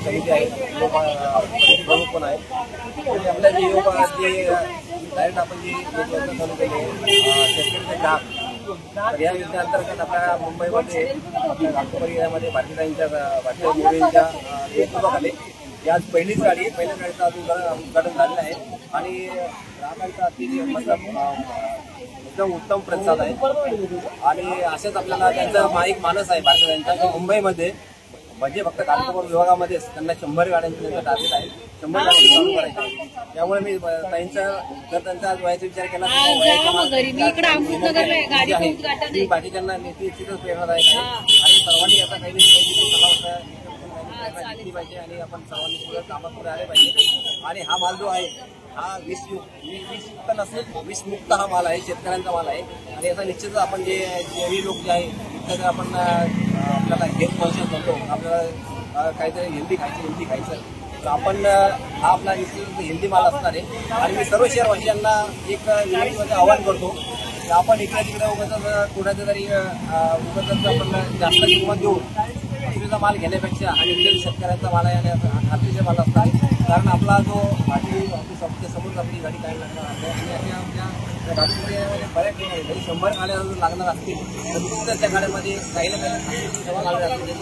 समिती आहे प्रमुख पण आहे. आपल्या जे डायरेक्ट आपण जी योजना चालू केली शेतकऱ्याचे डाक, तर या योजनेअंतर्गत आपल्या मुंबईमध्ये नागपूर एरियामध्ये भारतीय मोदींच्या नेतृत्वाखाली आज पहिलीच गाडी आहे. पहिल्या गाडीचं आज उद्घाटन झालेलं आहे आणि ग्राहकांचा अतिशय एकदम उत्तम प्रतिसाद आहे. आणि असेच आपल्याला त्यांचा एक मानस आहे भारतीयांचा मुंबईमध्ये म्हणजे फक्त कागदपत्र विभागामध्येच त्यांना 100 गाड्यांची त्यांचं टार्गेट आहे. 100 गाड्या चालू करायचे. त्यामुळे मी ताईंचा जर त्यांचा व्हायचा विचार केला बाकीच्यांना निश्चितच प्रेरणादायक आहे. आणि सर्वांनी याचा काहीतरी पाहिजे आणि आपण सर्वांनी पुढे कामात पुढे आले पाहिजे. आणि हा माल जो आहे हा विषमुक्त नसेल, विषमुक्त हा माल आहे, शेतकऱ्यांचा माल आहे. आणि याचा निश्चितच आपण जे लोक जे आहे तर आपण आपल्याला हेल्थ कॉन्शियस म्हणतो, आपल्याला काहीतरी हेल्दी खायचं तर आपण हा आपला निश्चित हेल्दी माल असणार आहे. आणि मी सर्व शहरवासियांना एक विनंती आवाहन करतो की आपण इकडे तिकडे उगाच कुणाचं तरी उगाच आपण जास्त किंमत देऊन दुसरीचा माल घेण्यापेक्षा आणि इकडे शेतकऱ्यांचा माल आहे आणि खात्रीचा माल असणार आहे. कारण आपला जो समोर आपली गाडी काय लागणार आहे आणि आमच्या भाजीमध्ये बऱ्याच ठिकाणी जरी 100 गाड्या लागणार असतील तर निश्चितच त्या गाड्यामध्ये काही ना काही सेवा लागणार असते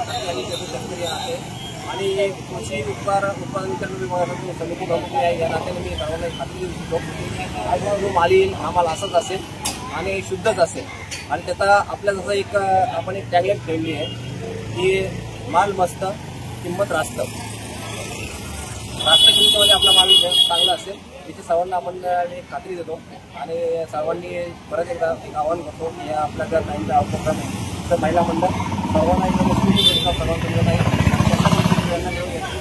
शेतकरी आहे. आणि कृषी उत्पादन विभागाची समिती प्रमुख आहे या नात्याने मी सर्वांना खात्री देऊ शकतो हा जो माल येईल हा माल असाच असेल आणि शुद्धच असेल. आणि त्याचा आपल्या जसं एक आपण एक टॅगलाईन ठेवली आहे की माल मस्त किंमत रास्त किंमतीमध्ये आपला माल चांगला असेल याची सर्वांना आपण एक खात्री देतो. आणि सर्वांनी परत एकदा एक आवाहन करतो की आपल्या जर काहींचा उपक्रम आहे तर महिला मंडळ सर्वांना सर्वांसमोर आहे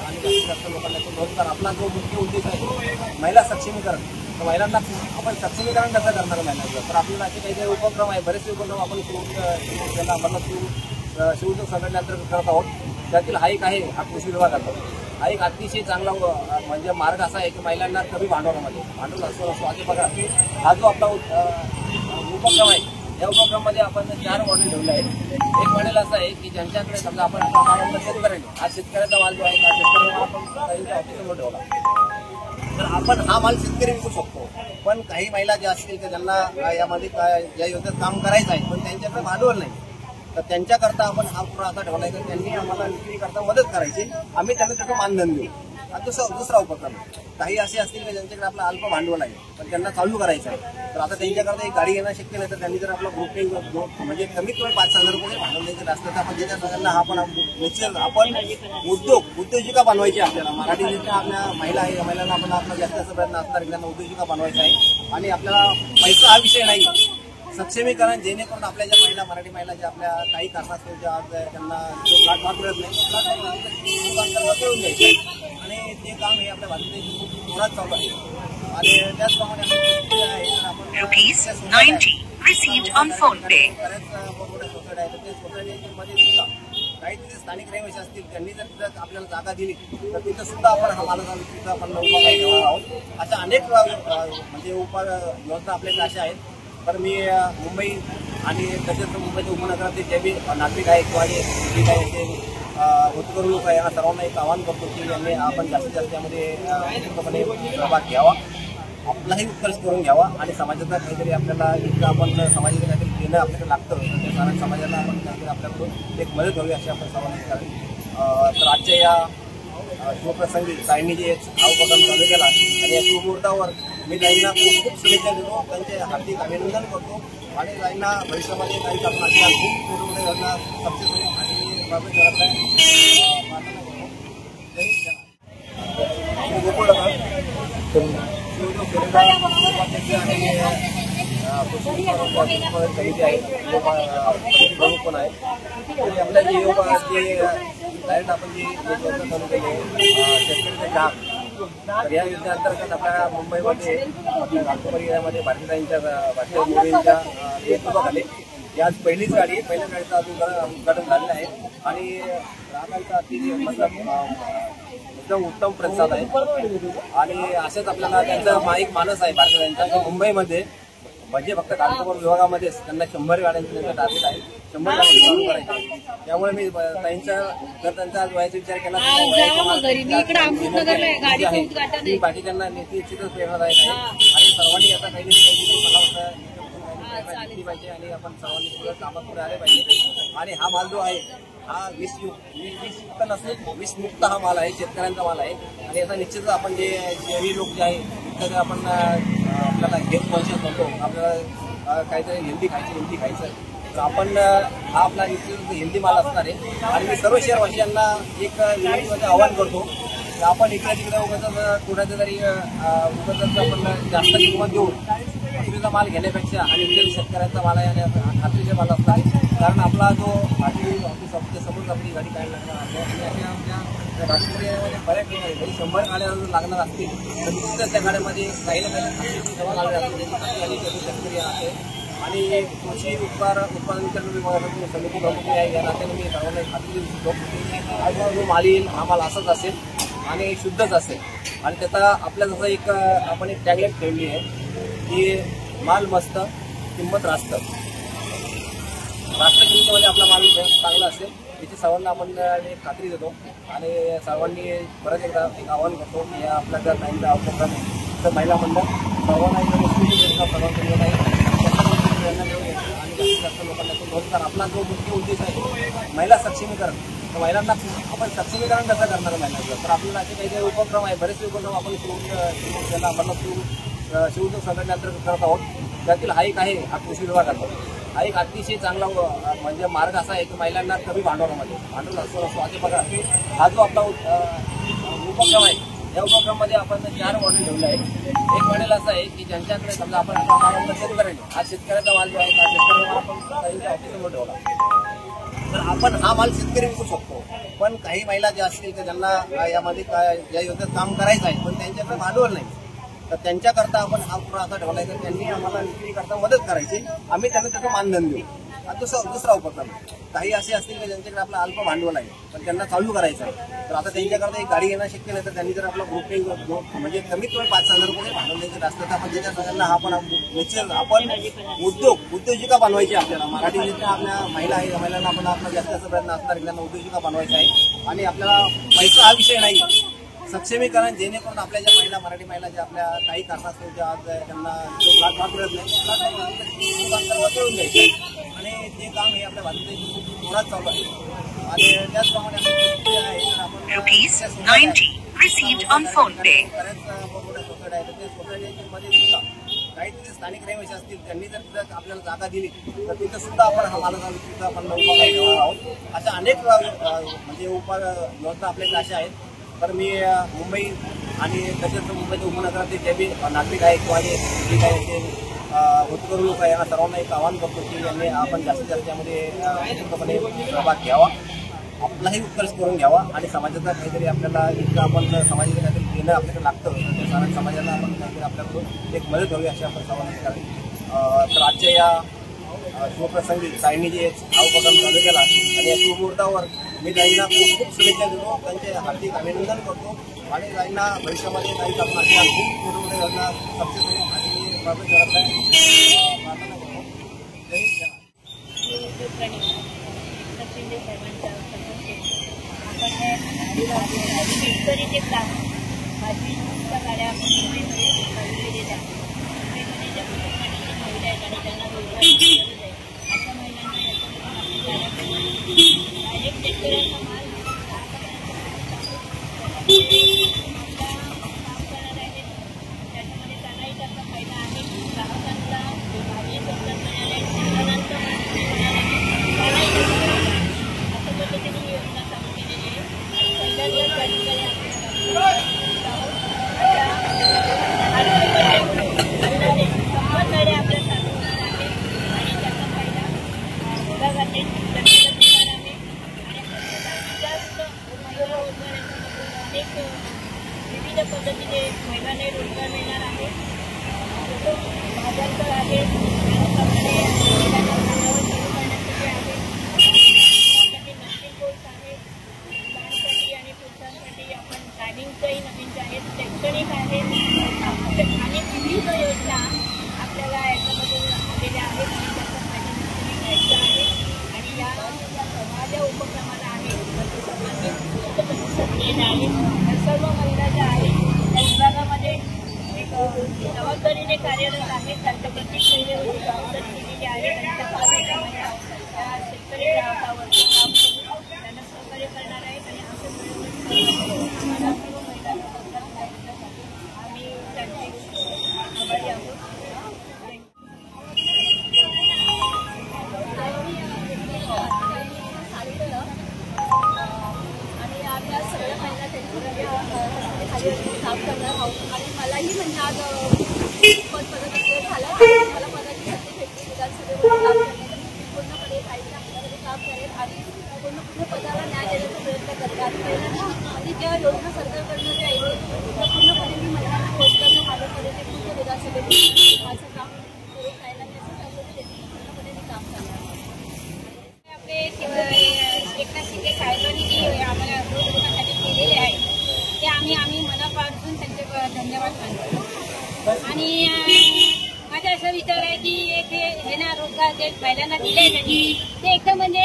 आणि जास्त लोकांना रोजगार आपला जो मुख्य उद्देश आहे महिला सक्षमीकरण. तर महिलांना आपण सक्षमीकरण कसं करणार महिलांचं तर आपल्याला असे काही उपक्रम आहे, बरेचसे उपक्रम आपण त्यांना आपण शिवउद्योग संघटनेअंतर्गत करत आहोत. त्यातील हा एक आहे हा कृषी विभागाचा हा एक अतिशय चांगला म्हणजे मार्ग असा आहे की महिलांना कमी भांडवलामध्ये भांडवल असतो आधी बघा हा जो आपला उपक्रम आहे या उपक्रमामध्ये आपण 4 मॉडेल ठेवले आहेत. एक मॉडेल असं आहे की ज्यांच्याकडे समजा आपण शेतकऱ्याने हा शेतकऱ्याचा माल जो आहे हा शेतकऱ्याला आपण काही ऑफिसवर ठेवला तर आपण हा माल शेतकरी विकू शकतो. पण काही महिला ज्या असतील तर ज्यांना यामध्ये या योजनेत काम करायचं आहे पण त्यांच्याकडे भांडवल नाही तर त्यांच्याकरता आपण हा पुरा असा ठेवला आहे तर त्यांनी आम्हाला विक्री करता मदत करायची, आम्ही त्यांना त्याचं मानधन देऊ. हा दुसरा उपक्रम आहे. काही असे असतील की ज्यांच्याकडे आपलं अल्प भांडवल आहे पण त्यांना चालू करायचं आहे तर आता त्यांच्याकरता एक गाडी घेणं शक्य नाही तर त्यांनी जर आपला ग्रुप म्हणजे कमीत कमी 5,000 रुपये भांडवल द्यायचं असतं तर आपण त्याच्या सगळ्यांना हा आपण उद्योजिका बनवायची आपल्याला मराठी जिथे आपल्या महिला आहे या महिलांना आपण आपला जास्त प्रयत्न असणार त्यांना उद्योजिका बनवायचा आहे. आणि आपल्याला पैसा हा विषय नाही, सक्षमीकरण जेणेकरून आपल्या ज्या महिला मराठी महिला ज्या आपल्या काही कारणास्तव ज्या आज त्यांना जो प्लॅटफॉर्म मिळत नाही मिळून द्यायचे आणि ते काम हे आपल्या भारतामध्ये खूप जोरात चालू आहे. आणि त्याचप्रमाणे काही तिथे स्थानिक रहिवासी असतील त्यांनी जर तिथं आपल्याला जागा दिली तर तिथं सुद्धा आपण हा माल तिथं आपण उपाय घेणार आहोत. अशा अनेक म्हणजे योजना आपल्याकडे अशा आहेत. तर मी मुंबई आणि तसेच मुंबईच्या उपनगरातील जे बी नागरिक आहे किंवा जे काही ते होतकरू लोक आहे या सर्वांना एक आवाहन करतो की यांनी आपण जास्तीत जास्त त्यामध्ये मुक्तपणे सहभाग घ्यावा, आपलाही उत्कर्ष करून घ्यावा आणि समाजाचा काहीतरी आपल्याला इतकं आपण समाजाचं काहीतरी देणं आपल्याला लागतं त्या कारण समाजाला आपण काहीतरी आपल्याकडून एक मदत हवी अशी आपण सर्वांनी करावी. तर आजच्या या शिवप्रसंगी ताईंनी जे हा उपक्रम चालू केला आणि या शिवमुहूर्तावर मी ताईंना खूप खूप शुभेच्छा देतो, त्यांचे हार्दिक अभिनंदन करतो. आणि ताईंना भविष्यामध्ये काही आपण अशा खूप मोठे मोठे योजना सक्सेस होईल आणि प्रगत करत आहे प्रार्थना करतो. गोकुळ समिती आहे प्रमुख पण आहे. आपल्या जे डायरेक्ट आपण जी योजना चालू केली शेतकऱ्याचे डाक, तर या योजनेअंतर्गत आपल्या मुंबईमध्ये नागपूर एरियामध्ये भारतीय मोदींच्या नेतृत्वाखाली आज पहिलीच गाडी आहे. पहिल्या गाडीचं आज उद्घाटन झालेलं आहे आणि ग्राहकांचा अतिशय एकदम उत्तम प्रतिसाद आहे. आणि असेच आपल्याला त्यांचा एक मानस आहे भारतीयांचा मुंबईमध्ये म्हणजे फक्त कागदपत्र विभागामध्येच त्यांना 100 गाड्यांचं त्यांचं टार्गेट आहे, 100 गाड्यांचं चालू करायचं. त्यामुळे मी ताईंचा जर त्यांचा आज व्हायचा विचार केला मी बाकीच्यांना निश्चितच प्रेरणादायक आहे आणि सर्वांनी आता काही मला वाटतं पाहिजे आणि आपण सर्वांनी पुढे कामात पुढे आले पाहिजे. आणि हा माल जो आहे हा विषयुक्त नसेल, विषमुक्त हा माल आहे, शेतकऱ्यांचा माल आहे. आणि याचा निश्चितच आपण जे शहरी लोक जे आहे तर आपण आपल्याला हेल्थ कॉन्शियस म्हणतो, आपल्याला काहीतरी हेल्दी खायचं तर आपण हा आपला निश्चित हेल्दी माल असणार आहे. आणि मी सर्व शहरवासियांना एक विनंतीमध्ये आवाहन करतो की आपण इकडे तिकडे उगाच कुणाचं तरी उगाच आपण जास्त किंमत देऊन खात्रीचा माल घेण्यापेक्षा आणि इकडे शेतकऱ्यांचा माल आहे आणि खात्रीचे माल असणार आहे. कारण आपला जो भाजी ऑफिस समोर आपली गाडी काय लागणार आहे आमच्या घाटीमध्ये बऱ्याच ठिकाणी 100 गाड्या लागणार असतील तर निश्चितच त्या गाड्यामध्ये काही ना काही खात्रीची सेवा लागली असते शेतकरी आहे. आणि कृषी उत्पादन वितरण विभागाचा समिती प्रमुख आहे या नात्याने मी सर्वांना खात्री देऊ शकतो हा जो माल येईल हा माल असाच असेल आणि शुद्धच असेल. आणि त्याचा आपल्या जसं एक आपण एक टॅगलाईन ठेवली आहे की माल मस्त किंमत रास्त किंमतीमध्ये आपला माल चांगला असेल याची सर्वांना आपण एक खात्री देतो. आणि सर्वांनी परत एकदा एक आवाहन करतो की या आपल्या जर महिला उपक्रम तर महिला मंडळ सर्वांना सर्वांना आणि जास्तीत जास्त लोकांना रोजगार आपला जो मुख्य उद्देश आहे महिला सक्षमीकरण. तर महिलांना आपण सक्षमीकरण कसं करणार महिलांचं तर आपल्याला असे काही उपक्रम आहे, बरेचसे उपक्रम आपण त्याला आपण शिवउद्योग संघटनेअंतर्गत करत आहोत. त्यातील हा एक आहे हा कृषी विभागाचा. हा एक अतिशय चांगला म्हणजे मार्ग असा आहे की महिलांना कमी भांडवलामध्ये भांडवल असतो असे बघा हा जो आपला उपक्रम आहे या उपक्रमामध्ये आपण 4 मॉडेल ठेवले आहे. एक मॉडेल असं आहे की ज्यांच्याकडे समजा आपण शेतकऱ्याने हा शेतकऱ्याचा माल जो आहे हा शेतकऱ्याचा माल आपण त्यांच्या ऑफिसमोर ठेवला तर आपण हा माल शेतकरी विकू शकतो. पण काही महिला ज्या असतील तर ज्यांना यामध्ये या योजनेत काम करायचं आहे पण त्यांच्याकडे भांडवल नाही तर त्यांच्याकरता आपण हा पुरा असा ठेवला आहे तर त्यांनी आम्हाला विक्री करता मदत करायची, आम्ही त्यांना त्याचं मानधन देऊ. आणि दुसरा उपक्रम काही असे असतील की ज्यांच्याकडे आपला अल्प भांडवल आहे पण त्यांना चालू करायचं आहे तर आता त्यांच्याकरता एक गाडी येणं शक्य नाही तर त्यांनी जर आपला ग्रुप म्हणजे कमीत कमी 5,000 रुपये भांडवल द्यायचं असतं तर आपण त्याच्या सगळ्यांना आपण आपण उद्योजिका बनवायची आपल्याला मराठी जिथल्या आपल्या महिला आहे या महिलांना आपण आपला जास्त प्रयत्न असणार त्यांना उद्योजिका बनवायचा आहे. आणि आपल्याला पैसा हा विषय नाही, सक्षमीकरण जेणेकरून आपल्या ज्या महिला मराठी महिला ज्या आपल्या काही कारणास्तव ज्या त्यांना जो लाभ मिळत नाही करून द्यायचे आणि ते काम हे आपल्या भारताचे जोरात चालू आहे. आणि त्याचप्रमाणे काही तिथे स्थानिक रहिवासी असतील त्यांनी जर आपल्याला जागा दिली तर तिथं सुद्धा आपण हा मालाचा विक्रीचा आपण उपाय घेणार आहोत. अशा अनेक म्हणजे योजना आपल्याकडे अशा आहेत. तर मी मुंबई आणि तसेच मुंबईच्या उपनगरातील जे बी नागरिक आहे किंवा जे काही होतकरू लोक आहे यांना सर्वांना एक आवाहन करतो की यांनी आपण जास्तीत जास्त यामध्ये पूर्णपणे सहभाग घ्यावा, आपलाही उत्कर्ष करून घ्यावा आणि समाजाचा काहीतरी आपल्याला इतकं आपण समाजाचं काहीतरी देणं आपल्याकडे लागतं कारण समाजाला आपण काहीतरी आपल्याकडून एक मदत हवी अशी आपण सर्वांनी करावी. तर आजच्या या शिवप्रसंगी ताईंनी जे हा उपक्रम चालू केला आणि या शुभमुहूर्तावर मी ताईंना खूप शुभेच्छा देतो, त्यांचे हार्दिक अभिनंदन करतो आणि ताईंना भविष्यामध्ये काही आपण अशा खूप मोठे मोठे योजना सक्सेस होईल आणि प्रवेश करत आहे प्रार्थना करतो. जय त्याच्यामध्ये त्यांनाही त्याचा फायदा आहे, ग्राहकांना पूर्णपणे ताईंच्या हातामध्ये काम करेल आणि पूर्ण पदाला न्याय देण्याचा प्रयत्न करतात. पहिल्यांदा आणि ज्या योजना सरकारकडनं ज्या येईल पूर्णपणे मी महिलांना रोजगार माझ्याकडे ते पूर्ण विधानसभेत माझं काम करून जायला पूर्णपणे मी काम करणार. आपले एकनाथ शिंदे साहेबांनी जे आम्हाला रोजगारासाठी केलेले आहे ते आम्ही मनापासून त्यांचे धन्यवाद मानतो. आणि माझा असा विचार आहे की एक हे ना रोजगार जे महिलांना दिले आहे त्यांनी ते एकदम म्हणजे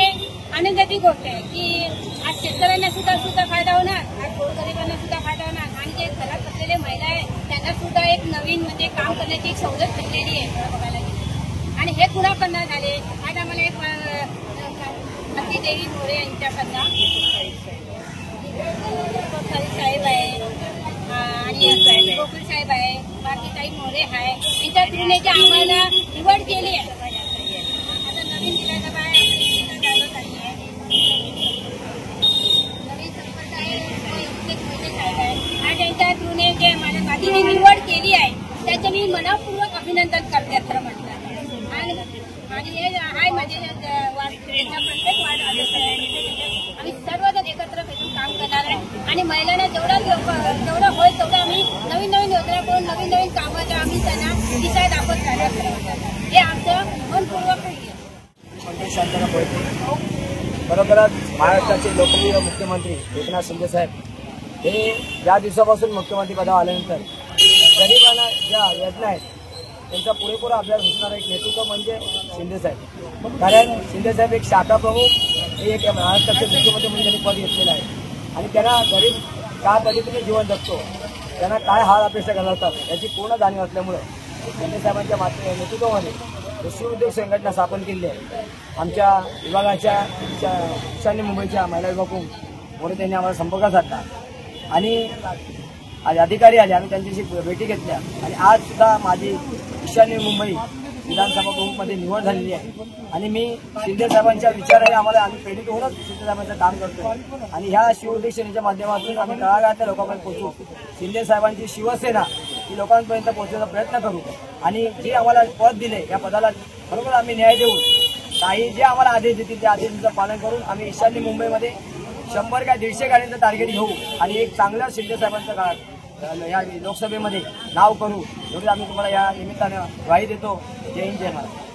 आनंदाची गोष्ट आहे की आज शेतकऱ्यांना सुद्धा फायदा होणार, आज गोरगरिबांना सुद्धा फायदा होणार आणि जे घरात असलेले महिला आहे त्यांना सुद्धा एक नवीन म्हणजे काम करण्याची एक सवलत भेटलेली आहे बघायला गेली. आणि हे कुणाकडनं झाले आज आम्हाला एक देवी मोरे यांच्याकडनं साहेब आहे आणि गोकुळ साहेब आहे, बाकी काही मोरे आहे, यांच्या थ्रूने जे आम्हाला निवड केली आहे. आता नवीन विधानसभा आहे, नवीन संपर्क आहे, मोरे साहेब आहे आणि त्यांच्या थ्रूने जे माझ्या बाकीची निवड केली आहे त्याचे मी मनपूर्वक अभिनंदन करते खरं म्हटलं. आणि हे आहे माझे प्रत्येक वार्ड आम्ही सर्वजण एकत्र भेटून काम करणार आहे आणि महिलांना जेवढं होईल तेवढं आम्ही नवीन योजना करून नवीन कामाचं आम्ही त्यांना दिशा दाखवत राहणार. हे आमचं मनपूर्वक आहे. बरोबरच महाराष्ट्राचे लोकप्रिय मुख्यमंत्री एकनाथ शिंदे साहेब हे ज्या दिवसापासून मुख्यमंत्री पदावर आल्यानंतर गरिबांना ज्या योजना आहेत त्यांचा पुरेपूर अभ्यास असणारा एक नेतृत्व म्हणजे शिंदेसाहेब. कारण शिंदेसाहेब एक शाखा प्रमुख हे एक महाराष्ट्राचे मुख्यमंत्री म्हणून त्यांनी पद घेतलेलं आहे आणि त्यांना गरीब काय पद्धतीने जीवन जगतो, त्यांना काय हाल अपेक्षा करत असतात याची पूर्ण जाणीव असल्यामुळे शिंदेसाहेबांच्या नेतृत्वामध्ये कृषी उद्योग संघटना स्थापन केली आहे. आमच्या विभागाच्या ईशान्य मुंबईच्या महिला विभागून म्हणून त्यांनी आम्हाला संपर्क साधला आणि आज अधिकारी आले, आम्ही त्यांच्याशी भेटी घेतल्या आणि आज सुद्धा माझी ईशान्य मुंबई विधानसभा प्रमुखमध्ये निवड झालेली आहे. आणि मी शिंदे साहेबांच्या विचाराने आम्ही प्रेरित होऊनच शिंदे साहेबांचं काम करतो आणि ह्या शिवसेनेच्या माध्यमातून आम्ही तळागाळातल्या लोकांपर्यंत पोहोचू. शिंदे साहेबांची शिवसेना ही लोकांपर्यंत पोहोचण्याचा प्रयत्न करू आणि जे आम्हाला पद दिले या पदाला बरोबर आम्ही न्याय देऊ. काही जे आम्हाला आदेश देतील त्या आदेशाचं पालन करून आम्ही ईशान्य मुंबईमध्ये 100 का 150 गाड्यांचं टार्गेट घेऊ आणि एक चांगल्या शिंदे साहेबांचं काळात या लोकसभेमध्ये नाव करू एवढी आम्ही तुम्हाला या निमित्ताने ग्वाही देतो. जय हिंद, जय महाराष्ट्र.